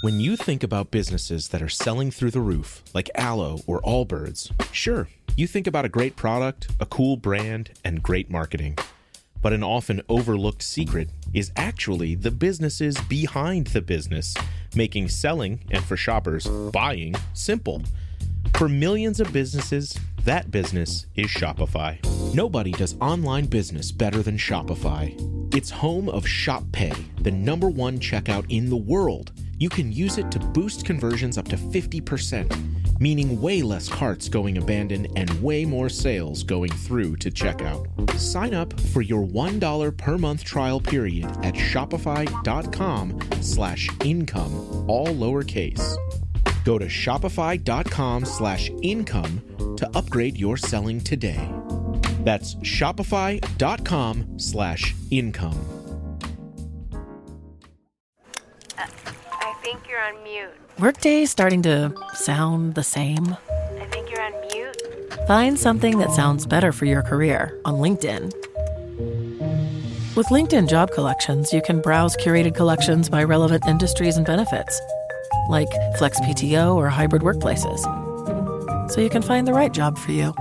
When you think about businesses that are selling through the roof, like Aloe or Allbirds, sure, you think about a great product, a cool brand, and great marketing. But an often overlooked secret is actually the businesses behind the business, making selling, and for shoppers, buying, simple. For millions of businesses, that business is Shopify. Nobody does online business better than Shopify. It's home of Shop Pay, the #1 checkout in the world. You can use it to boost conversions up to 50%, meaning way less carts going abandoned and way more sales going through to checkout. Sign up for your $1 per month trial period at shopify.com/income, all lowercase. Go to shopify.com/income to upgrade your selling today. That's shopify.com/income. I think you're on mute. Workday starting to sound the same? I think you're on mute. Find something that sounds better for your career on LinkedIn. With LinkedIn Job Collections, you can browse curated collections by relevant industries and benefits, like flex PTO or hybrid workplaces, so you can find the right job for you.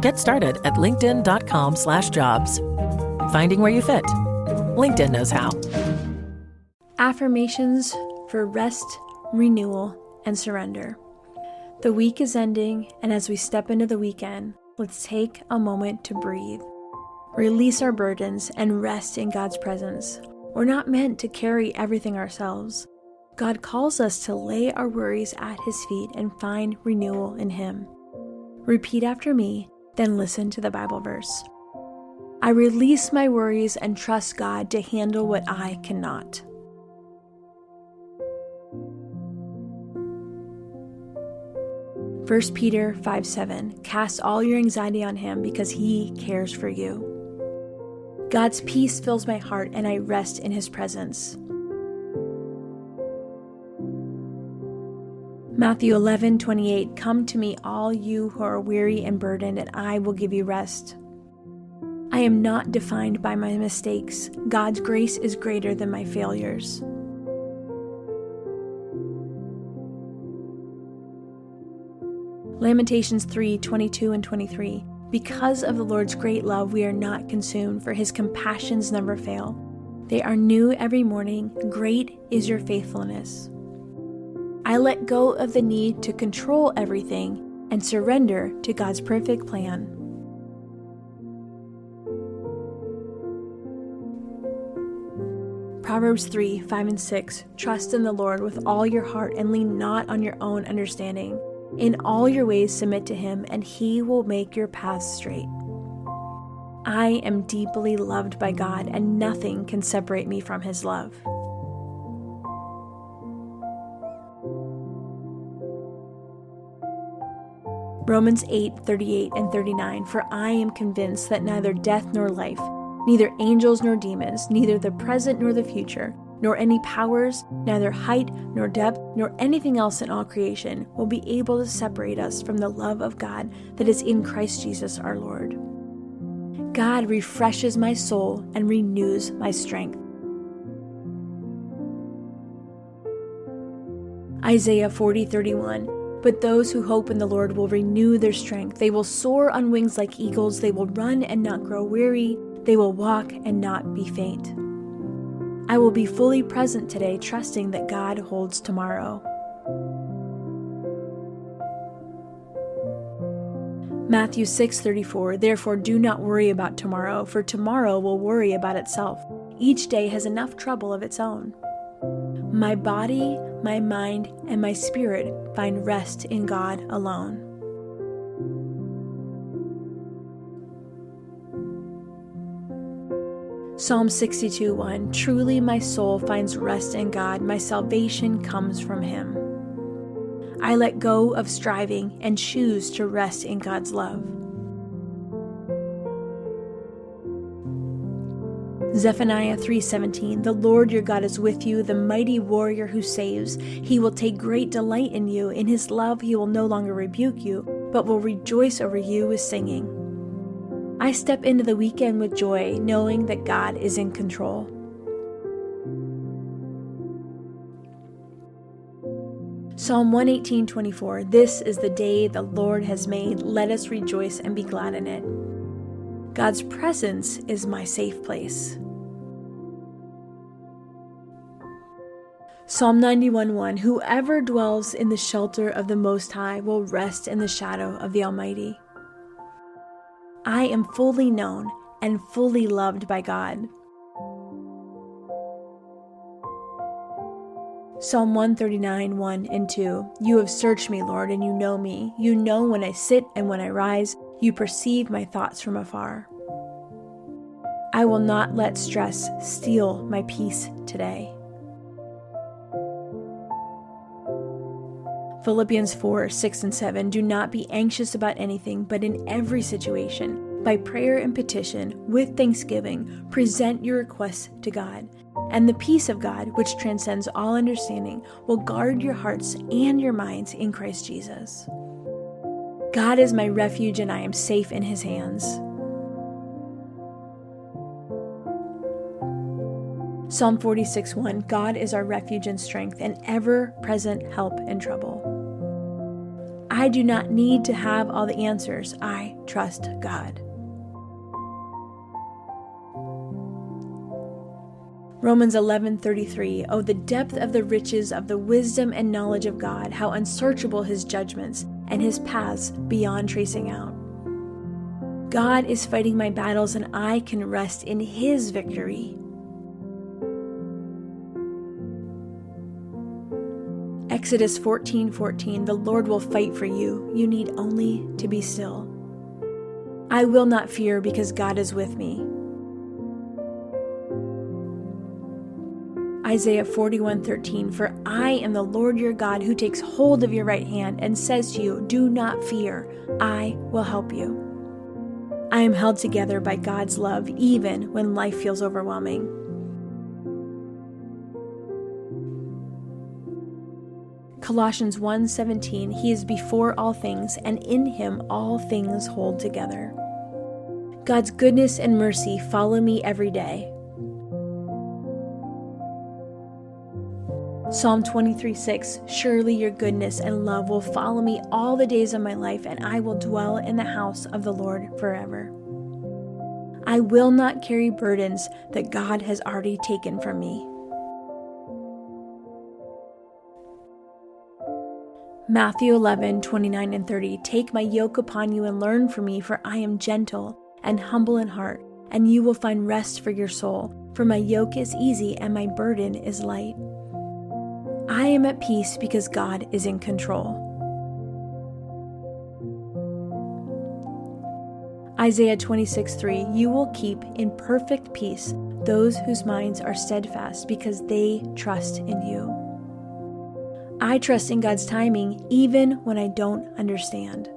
Get started at linkedin.com/jobs. Finding where you fit. LinkedIn knows how. Affirmations for rest, renewal, and surrender. The week is ending, and as we step into the weekend, let's take a moment to breathe. Release our burdens and rest in God's presence. We're not meant to carry everything ourselves. God calls us to lay our worries at His feet and find renewal in Him. Repeat after me, then listen to the Bible verse. I release my worries and trust God to handle what I cannot. First Peter 5:7, cast all your anxiety on Him because He cares for you. God's peace fills my heart and I rest in His presence. Matthew 11:28, come to me all you who are weary and burdened and I will give you rest. I am not defined by my mistakes. God's grace is greater than my failures. Lamentations 3:22 and 23. Because of the Lord's great love, we are not consumed, for His compassions never fail. They are new every morning. Great is your faithfulness. I let go of the need to control everything and surrender to God's perfect plan. Proverbs 3:5 and 6. Trust in the Lord with all your heart and lean not on your own understanding. In all your ways submit to Him, and He will make your paths straight. I am deeply loved by God, and nothing can separate me from His love. Romans 8:38 and 39. For I am convinced that neither death nor life, neither angels nor demons, neither the present nor the future, nor any powers, neither height nor depth, nor anything else in all creation will be able to separate us from the love of God that is in Christ Jesus our Lord. God refreshes my soul and renews my strength. Isaiah 40:31. But those who hope in the Lord will renew their strength. They will soar on wings like eagles. They will run and not grow weary. They will walk and not be faint. I will be fully present today, trusting that God holds tomorrow. Matthew 6:34, therefore do not worry about tomorrow, for tomorrow will worry about itself. Each day has enough trouble of its own. My body, my mind, and my spirit find rest in God alone. Psalm 62:1, truly my soul finds rest in God, my salvation comes from Him. I let go of striving and choose to rest in God's love. Zephaniah 3:17, the Lord your God is with you, the mighty warrior who saves. He will take great delight in you. In His love He will no longer rebuke you, but will rejoice over you with singing. I step into the weekend with joy, knowing that God is in control. Psalm 118:24, this is the day the Lord has made. Let us rejoice and be glad in it. God's presence is my safe place. Psalm 91:1, whoever dwells in the shelter of the Most High will rest in the shadow of the Almighty. I am fully known and fully loved by God. Psalm 139:1 and 2, you have searched me, Lord, and you know me. You know when I sit and when I rise. You perceive my thoughts from afar. I will not let stress steal my peace today. Philippians 4:6 and 7, do not be anxious about anything, but in every situation, by prayer and petition, with thanksgiving, present your requests to God. And the peace of God, which transcends all understanding, will guard your hearts and your minds in Christ Jesus. God is my refuge, and I am safe in His hands. Psalm 46:1, God is our refuge and strength, an ever-present help in trouble. I do not need to have all the answers. I trust God. Romans 11:33, oh, the depth of the riches of the wisdom and knowledge of God, how unsearchable His judgments and His paths beyond tracing out. God is fighting my battles, and I can rest in His victory. Exodus 14:14, the Lord will fight for you. You need only to be still. I will not fear because God is with me. Isaiah 41:13, for I am the Lord your God who takes hold of your right hand and says to you, do not fear, I will help you. I am held together by God's love even when life feels overwhelming. Colossians 1:17, he is before all things, and in him all things hold together. God's goodness and mercy follow me every day. Psalm 23:6, surely your goodness and love will follow me all the days of my life, and I will dwell in the house of the Lord forever. I will not carry burdens that God has already taken from me. Matthew 11:29 and 30, take my yoke upon you and learn from me, for I am gentle and humble in heart, and you will find rest for your soul, for my yoke is easy and my burden is light. I am at peace because God is in control. Isaiah 26:3, you will keep in perfect peace those whose minds are steadfast because they trust in you. I trust in God's timing even when I don't understand.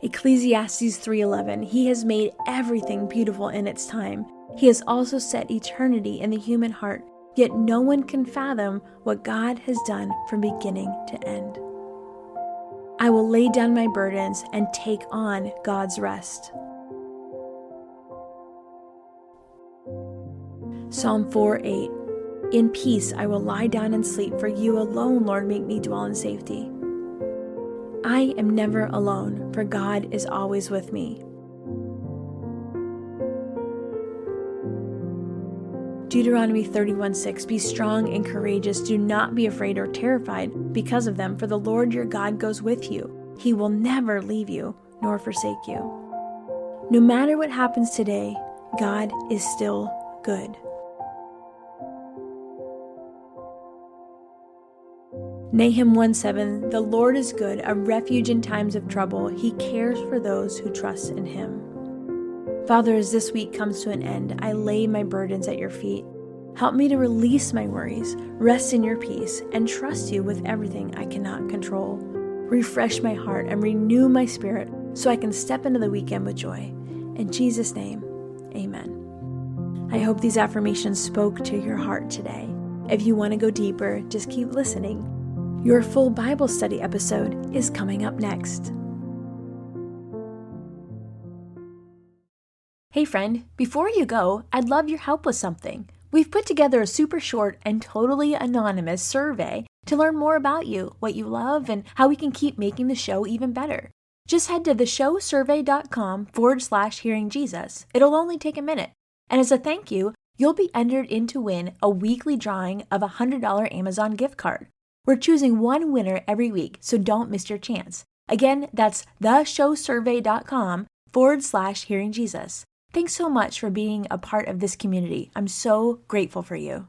Ecclesiastes 3:11, he has made everything beautiful in its time. He has also set eternity in the human heart, yet no one can fathom what God has done from beginning to end. I will lay down my burdens and take on God's rest. Psalm 4:8, in peace I will lie down and sleep, for you alone, Lord, make me dwell in safety. I am never alone, for God is always with me. Deuteronomy 31:6, be strong and courageous. Do not be afraid or terrified because of them, for the Lord your God goes with you. He will never leave you nor forsake you. No matter what happens today, God is still good. Nahum 1:7, the Lord is good, a refuge in times of trouble. He cares for those who trust in him. Father, as this week comes to an end, I lay my burdens at your feet. Help me to release my worries, rest in your peace, and trust you with everything I cannot control. Refresh my heart and renew my spirit so I can step into the weekend with joy. In Jesus' name, amen. I hope these affirmations spoke to your heart today. If you want to go deeper, just keep listening. Your full Bible study episode is coming up next. Hey friend, before you go, I'd love your help with something. We've put together a super short and totally anonymous survey to learn more about you, what you love, and how we can keep making the show even better. Just head to theshowsurvey.com/hearingjesus. It'll only take a minute. And as a thank you, you'll be entered in to win a weekly drawing of a $100 Amazon gift card. We're choosing one winner every week, so don't miss your chance. Again, that's theshowsurvey.com/hearingjesus. Thanks so much for being a part of this community. I'm so grateful for you.